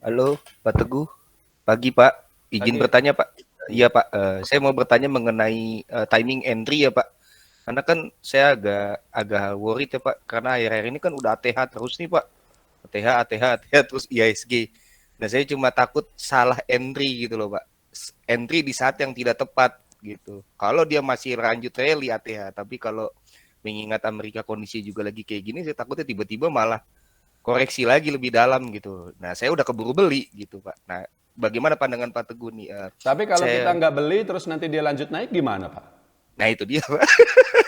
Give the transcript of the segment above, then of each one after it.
Halo, Pak Teguh. Pagi, Pak. Izin Pagi. bertanya, Pak. Iya, Pak. Saya mau bertanya mengenai timing entry ya, Pak. Karena kan saya agak agak worried ya, Pak. Karena akhir-akhir ini kan udah ATH terus nih, Pak. ATH, ATH, ATH terus IHSG. Nah, saya cuma takut salah entry gitu loh, Pak. Entry di saat yang tidak tepat gitu. Kalau dia masih lanjut rally ATH, tapi kalau mengingat Amerika kondisi juga lagi kayak gini, saya takutnya tiba-tiba malah koreksi lagi lebih dalam gitu. Nah, saya udah keburu beli gitu, Pak. Nah, bagaimana pandangan Pak Teguh nih? Tapi kalau kita Saya, nggak beli terus nanti dia lanjut naik gimana, Pak? nah itu dia, Pak.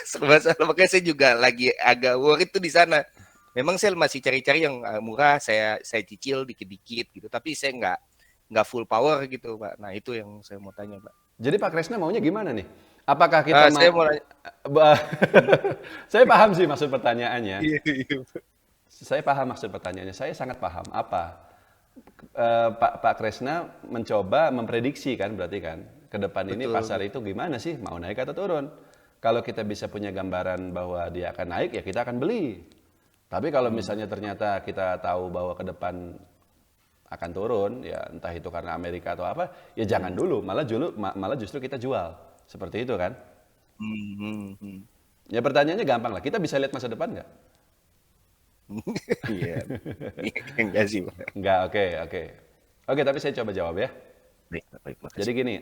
Serba salah. Makanya saya juga lagi agak worried tuh di sana. Memang saya masih cari-cari yang murah, saya cicil dikit-dikit gitu. Tapi saya nggak full power gitu, Pak. Nah, itu yang saya mau tanya, Pak. Jadi Pak Kresna maunya gimana nih? Apakah kita Saya mau nanya. Saya paham sih maksud pertanyaannya. Iya, iya. Saya paham maksud pertanyaannya. Saya sangat paham. Apa? Pak Kresna mencoba memprediksi kan berarti kan ke depan ini Betul, pasar itu gimana sih mau naik atau turun. Kalau kita bisa punya gambaran bahwa dia akan naik ya kita akan beli. Tapi kalau misalnya ternyata kita tahu bahwa ke depan akan turun, ya entah itu karena Amerika atau apa, ya jangan dulu, malah justru kita jual. Seperti itu kan? betul. Ya pertanyaannya gampang lah, kita bisa lihat masa depan nggak? Iya, enggak sih, Pak. Nggak, oke, oke. Oke, tapi saya coba jawab ya. Baik, baik, Jadi makasih. gini,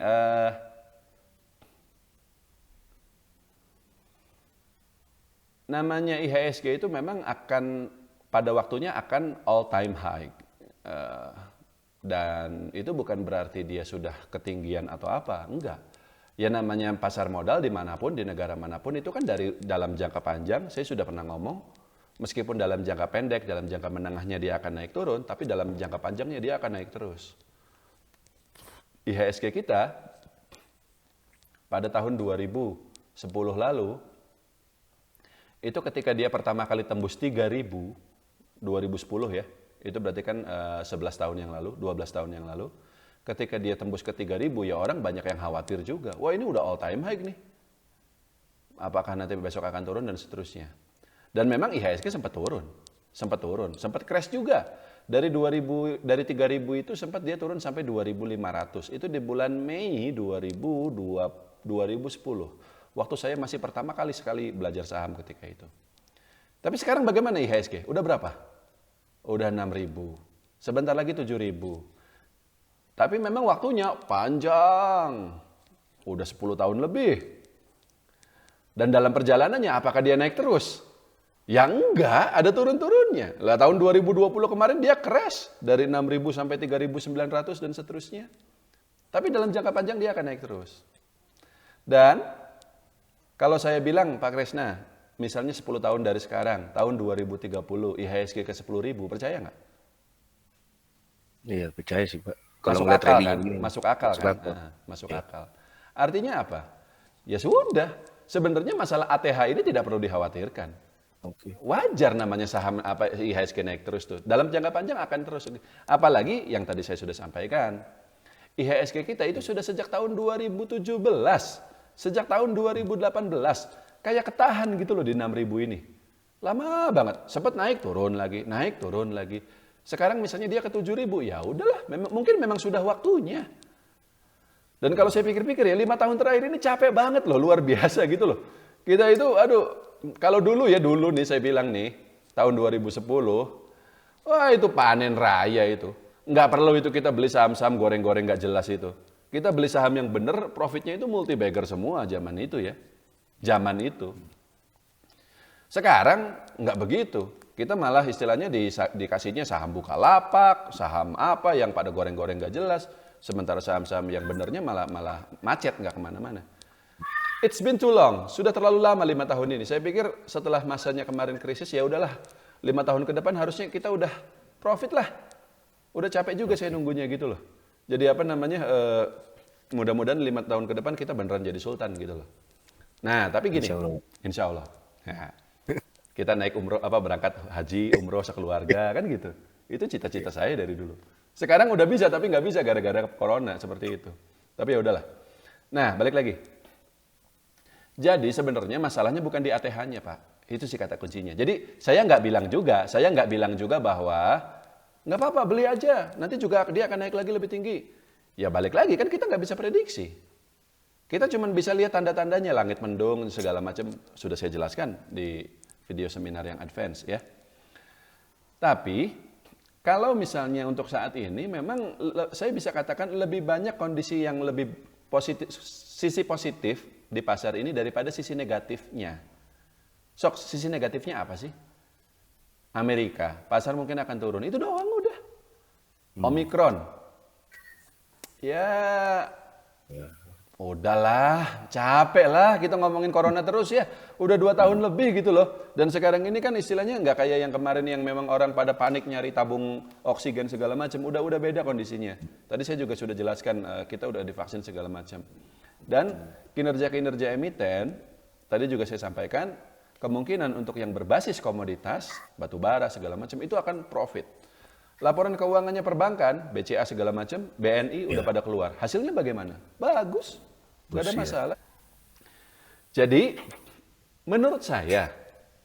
namanya IHSG itu memang akan pada waktunya akan all time high. Eh, dan itu bukan berarti dia sudah ketinggian atau apa, enggak. Ya namanya pasar modal dimanapun, di negara manapun itu kan dari dalam jangka panjang, saya sudah pernah ngomong, meskipun dalam jangka pendek, dalam jangka menengahnya dia akan naik turun, tapi dalam jangka panjangnya dia akan naik terus. IHSG kita pada tahun 2010 lalu, itu ketika dia pertama kali tembus 3.000, 2010 ya, itu berarti kan 11 tahun yang lalu, 12 tahun yang lalu, ketika dia tembus ke 3.000 ya orang banyak yang khawatir juga. Wah ini udah all time high nih. Apakah nanti besok akan turun dan seterusnya. Dan memang IHSG sempat crash juga. Dari 3.000 itu sempat dia turun sampai 2.500. Itu di bulan Mei 2010. Waktu saya masih pertama kali sekali belajar saham ketika itu. Tapi sekarang bagaimana IHSG? Udah berapa? Udah 6.000. Sebentar lagi 7.000. Tapi memang waktunya panjang. Udah 10 tahun lebih. Dan dalam perjalanannya apakah dia naik terus? Ya enggak, ada turun-turunnya. Lah tahun 2020 kemarin dia crash dari 6.000 sampai 3.900 dan seterusnya. Tapi dalam jangka panjang dia akan naik terus. Dan kalau saya bilang Pak Kresna, misalnya 10 tahun dari sekarang, tahun 2030 IHSG ke 10.000, percaya nggak? Iya, percaya sih, Pak. Kalau Masuk ngeliat akal rally kan? ini, Masuk akal masuk kan? akal. Masuk Iya. akal. Artinya apa? Ya sudah, sebenarnya masalah ATH ini tidak perlu dikhawatirkan. Oke. Wajar namanya saham apa IHSG naik terus tuh. Dalam jangka panjang akan terus. Apalagi yang tadi saya sudah sampaikan. IHSG kita itu sudah sejak tahun 2017. Sejak tahun 2018. Kayak ketahan gitu loh di 6.000 ini. Lama banget. Sempat naik turun lagi, naik turun lagi. Sekarang misalnya dia ke 7.000, ya udahlah, mungkin memang sudah waktunya. Dan kalau saya pikir-pikir ya 5 tahun terakhir ini capek banget loh, luar biasa gitu loh. Kita itu, aduh, kalau dulu ya dulu nih saya bilang nih, tahun 2010, wah itu panen raya itu. Nggak perlu itu kita beli saham-saham goreng-goreng nggak jelas itu. Kita beli saham yang bener, profitnya itu multi bagger semua zaman itu ya. Zaman itu. Sekarang nggak begitu. Kita malah istilahnya dikasihnya saham Bukalapak, saham apa yang pada goreng-goreng nggak jelas. Sementara saham-saham yang benernya malah macet nggak kemana-mana. It's been too long, sudah terlalu lama 5 tahun ini. Saya pikir setelah masanya kemarin krisis ya udahlah 5 tahun ke depan harusnya kita udah profit lah. Udah capek juga saya nunggunya gitu loh. Jadi apa namanya mudah-mudahan 5 tahun ke depan kita beneran jadi sultan gitu loh. Nah tapi gini, Insya Allah. insya Allah. Nah, kita naik umroh apa berangkat haji umroh sekeluarga kan gitu. Itu cita-cita saya dari dulu. Sekarang udah bisa tapi nggak bisa gara-gara corona seperti itu. Tapi ya udahlah. Nah balik lagi. Jadi sebenarnya masalahnya bukan di ATH-nya Pak. Itu sih kata kuncinya. Jadi saya nggak bilang juga bahwa Nggak apa-apa, beli aja. Nanti juga dia akan naik lagi lebih tinggi. Ya balik lagi, kan kita nggak bisa prediksi. Kita cuma bisa lihat tanda-tandanya, langit mendung, segala macam. Sudah saya jelaskan di video seminar yang advance ya. Tapi, kalau misalnya untuk saat ini, memang saya bisa katakan lebih banyak kondisi yang lebih positif, sisi positif di pasar ini daripada sisi negatifnya. Sok, sisi negatifnya apa sih? Amerika, pasar mungkin akan turun. Itu doang udah. Omikron. Ya, udahlah, capek lah kita ngomongin corona terus ya. Udah 2 tahun lebih gitu loh. Dan sekarang ini kan istilahnya nggak kayak yang kemarin yang memang orang pada panik nyari tabung oksigen segala macam. Udah beda kondisinya. Tadi saya juga sudah jelaskan, kita udah divaksin segala macam. Dan kinerja-kinerja emiten, tadi juga saya sampaikan, kemungkinan untuk yang berbasis komoditas, batu bara segala macam itu akan profit. Laporan keuangannya perbankan, BCA segala macam, BNI udah pada keluar. Hasilnya bagaimana? Bagus, nggak ada masalah. Jadi, menurut saya,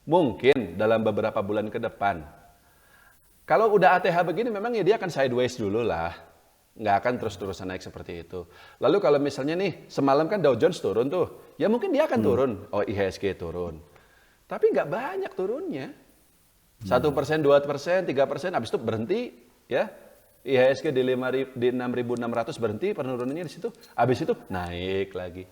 mungkin dalam beberapa bulan ke depan, kalau udah ATH begini memang ya dia akan sideways dulu lah. Nggak akan terus-terusan naik seperti itu. Lalu kalau misalnya nih, semalam kan Dow Jones turun tuh, ya mungkin dia akan turun. Oh, IHSG turun. Tapi nggak banyak turunnya. 1%, 2%, 3%, habis itu berhenti, ya. IHSG di 6.600 berhenti, penurunannya di situ. Habis itu naik lagi.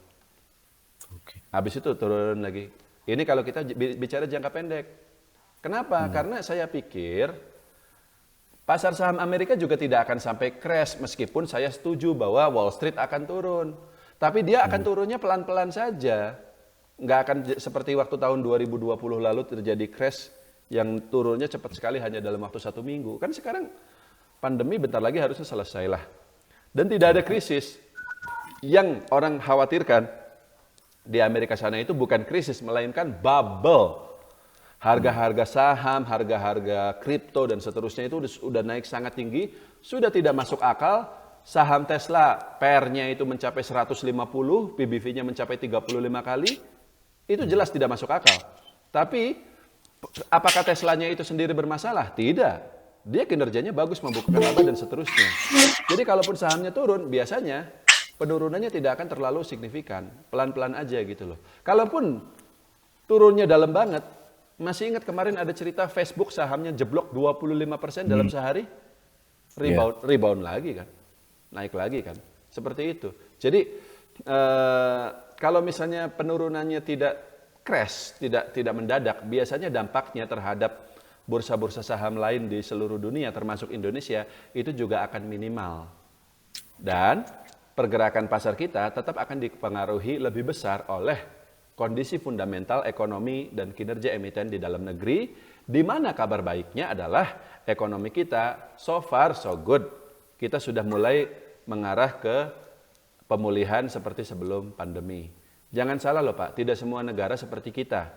Habis itu turun lagi. Ini kalau kita bicara jangka pendek. Kenapa? Karena saya pikir pasar saham Amerika juga tidak akan sampai crash meskipun saya setuju bahwa Wall Street akan turun. Tapi dia akan turunnya pelan-pelan saja. Nggak akan seperti waktu tahun 2020 lalu terjadi crash yang turunnya cepat sekali hanya dalam waktu 1 minggu. Kan sekarang pandemi bentar lagi harusnya selesai lah. Dan tidak ada krisis. Yang orang khawatirkan di Amerika sana itu bukan krisis, melainkan bubble. Harga-harga saham, harga-harga kripto dan seterusnya itu sudah naik sangat tinggi, sudah tidak masuk akal. Saham Tesla, PER-nya itu mencapai 150, PBV-nya mencapai 35 kali, itu jelas tidak masuk akal. Tapi apakah Teslanya itu sendiri bermasalah? Tidak. Dia kinerjanya bagus, membukukan laba dan seterusnya. Jadi kalaupun sahamnya turun, biasanya penurunannya tidak akan terlalu signifikan. Pelan-pelan aja gitu loh. Kalaupun turunnya dalam banget, masih ingat kemarin ada cerita Facebook sahamnya jeblok 25% dalam sehari? Rebound lagi kan. Naik lagi kan. Seperti itu. Jadi kalau misalnya penurunannya tidak crash, tidak mendadak, biasanya dampaknya terhadap bursa-bursa saham lain di seluruh dunia termasuk Indonesia itu juga akan minimal. Dan pergerakan pasar kita tetap akan dipengaruhi lebih besar oleh kondisi fundamental ekonomi dan kinerja emiten di dalam negeri, di mana kabar baiknya adalah ekonomi kita so far so good. Kita sudah mulai mengarah ke pemulihan seperti sebelum pandemi. Jangan salah loh Pak, tidak semua negara seperti kita.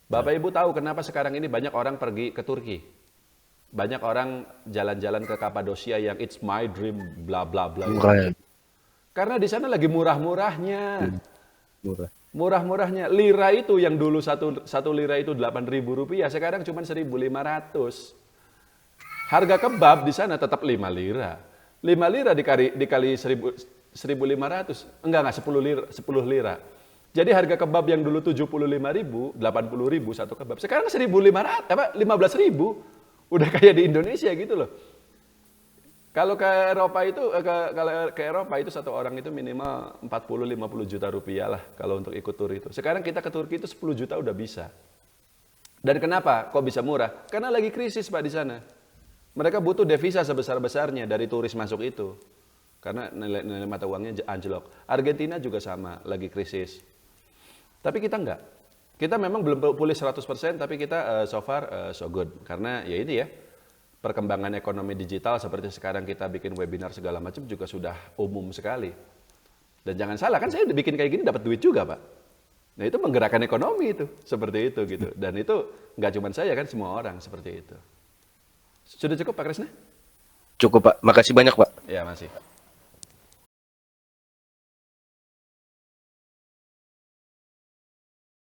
Bapak Ibu tahu kenapa sekarang ini banyak orang pergi ke Turki? Banyak orang jalan-jalan ke Kapadosia yang it's my dream, bla bla bla. Karena di sana lagi murah-murahnya. Murah-murahnya. Lira itu yang dulu satu lira itu 8.000 rupiah, sekarang cuma 1.500. Harga kebab di sana tetap 5 lira. 5 lira dikali 1.500, enggak 10 lira. Jadi harga kebab yang dulu 75.000, 80.000 satu kebab, sekarang 1.500, 15.000. Udah kayak di Indonesia gitu loh. Kalau ke Eropa itu satu orang itu minimal 40-50 juta rupiah lah kalau untuk ikut tur itu. Sekarang kita ke Turki itu 10 juta udah bisa. Dan kenapa kok bisa murah? Karena lagi krisis Pak di sana. Mereka butuh devisa sebesar-besarnya dari turis masuk itu. Karena nilai mata uangnya anjlok. Argentina juga sama, lagi krisis. Tapi kita enggak. Kita memang belum pulih 100%, tapi kita so far so good. Karena ya ini ya, perkembangan ekonomi digital seperti sekarang kita bikin webinar segala macam juga sudah umum sekali. Dan jangan salah, kan saya bikin kayak gini dapat duit juga Pak. Nah itu menggerakkan ekonomi itu, seperti itu gitu. Dan itu nggak cuma saya kan, semua orang seperti itu. Sudah cukup Pak Krisna? Cukup Pak, makasih banyak Pak. Ya masih.